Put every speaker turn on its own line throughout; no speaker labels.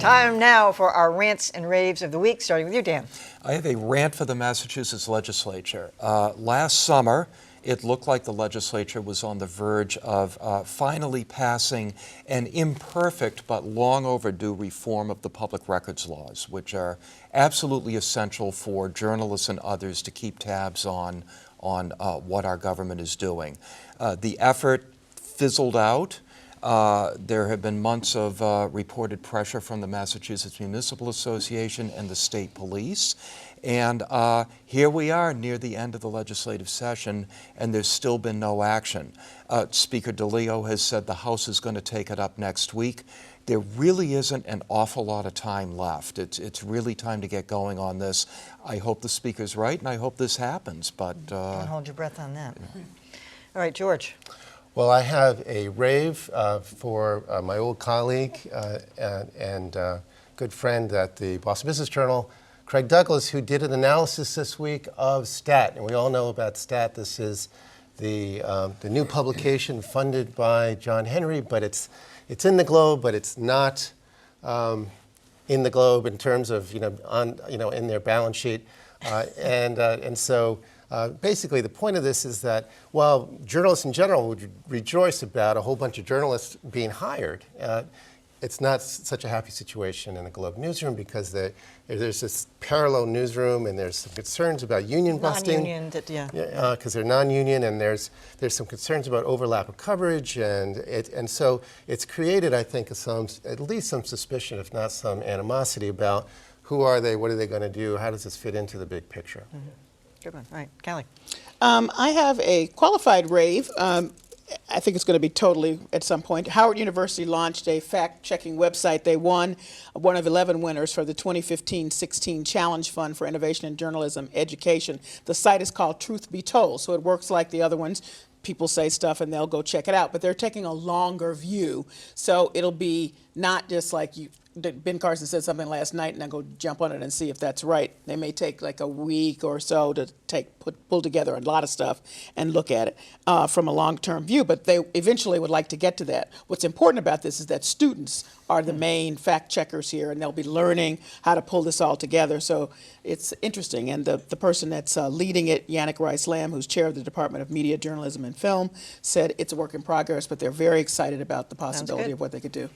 Time now for our rants and raves of the week, starting with you, Dan.
I have a rant for the Massachusetts legislature. Last summer, it looked like the legislature was on the verge of finally passing an imperfect but long overdue reform of the public records laws, which are absolutely essential for journalists and others to keep tabs on what our government is doing. The effort fizzled out. There have been months of reported pressure from the Massachusetts Municipal Association and the state police. And here we are near the end of the legislative session, and there's still been no action. Speaker DeLeo has said the House is going to take it up next week. There really isn't an awful lot of time left. It's really time to get going on this. I hope the Speaker's right, and I hope this happens. But
Don't hold your breath on that. All right, George.
Well, I have a rave for my old colleague and good friend at the Boston Business Journal, Craig Douglas, who did an analysis this week of STAT. And we all know about STAT. This is the new publication funded by John Henry, but it's in the Globe, but it's not in the Globe in terms of in their balance sheet, and so. Basically, the point of this is that while journalists in general would rejoice about a whole bunch of journalists being hired, it's not such a happy situation in the Globe newsroom because there's this parallel newsroom and there's some concerns about union busting.
Non-union, yeah.
Because they're non-union, and there's some concerns about overlap of coverage, and so it's created, I think, at least some suspicion, if not some animosity, about who are they, what are they going to do, how does this fit into the big picture.
Mm-hmm. Good one. All right, Callie.
I have a qualified rave. I think it's going to be totally at some point. Howard University launched a fact-checking website. They won one of 11 winners for the 2015-16 Challenge Fund for Innovation in Journalism Education. The site is called Truth Be Told, so it works like the other ones. People say stuff and they'll go check it out, but they're taking a longer view. So it'll be not just like Ben Carson said something last night and I go jump on it and see if that's right. They may take like a week or so to pull together a lot of stuff and look at it from a long-term view, but they eventually would like to get to that. What's important about this is that students are the main fact checkers here, and they'll be learning how to pull this all together. So it's interesting, and the person that's leading it, Yannick Rice-Lamb, who's chair of the Department of Media, Journalism, and Film, said it's a work in progress, but they're very excited about the possibility of what they could do.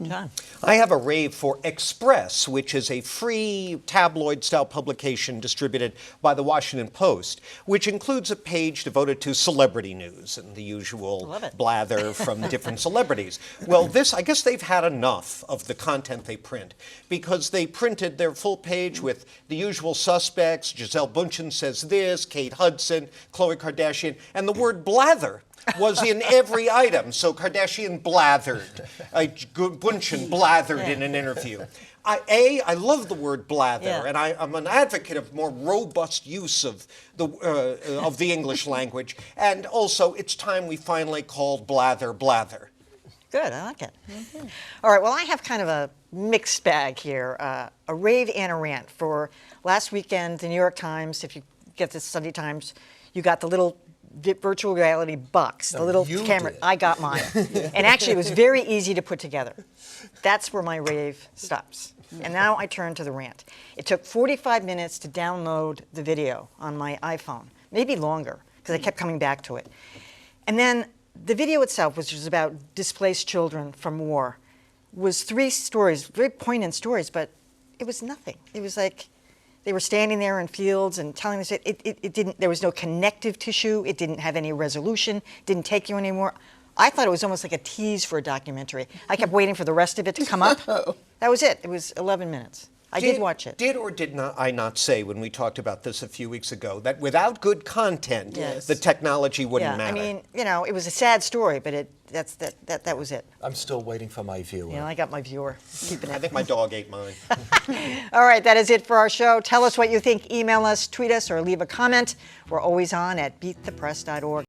John.
I have a rave for Express, which is a free tabloid-style publication distributed by the Washington Post, which includes a page devoted to celebrity news and the usual blather from different celebrities. Well, I guess they've had enough of the content they print, because they printed their full page with the usual suspects. Gisele Bündchen says this, Kate Hudson, Khloe Kardashian, and the word blather was in every item. So Kardashian blathered, Bündchen blathered in an interview. I love the word blather, and I'm an advocate of more robust use of the English language. And also, it's time we finally called blather blather.
Good, I like it. Mm-hmm. All right, well, I have kind of a mixed bag here, a rave and a rant. For last weekend, the New York Times, if you get the Sunday Times, you got the little virtual reality box, the little camera. I got mine. And actually, it was very easy to put together. That's where my rave stops. And now I turn to the rant. It took 45 minutes to download the video on my iPhone, maybe longer, because I kept coming back to it. And then the video itself, which was about displaced children from war, was 3 stories, very poignant stories, but it was nothing. It was like they were standing there in fields and telling us there was no connective tissue. It didn't have any resolution. Didn't take you anymore. I thought it was almost like a tease for a documentary. I kept waiting for the rest of it to come up. That was it. It was 11 minutes. I did watch it.
Did or did not I not say when we talked about this a few weeks ago that without good content, the technology wouldn't matter?
I mean, it was a sad story, but that was it.
I'm still waiting for my viewer.
I got my viewer. Keeping it.
I think my dog ate mine.
All right, that is it for our show. Tell us what you think. Email us, tweet us, or leave a comment. We're always on at beatthepress.org.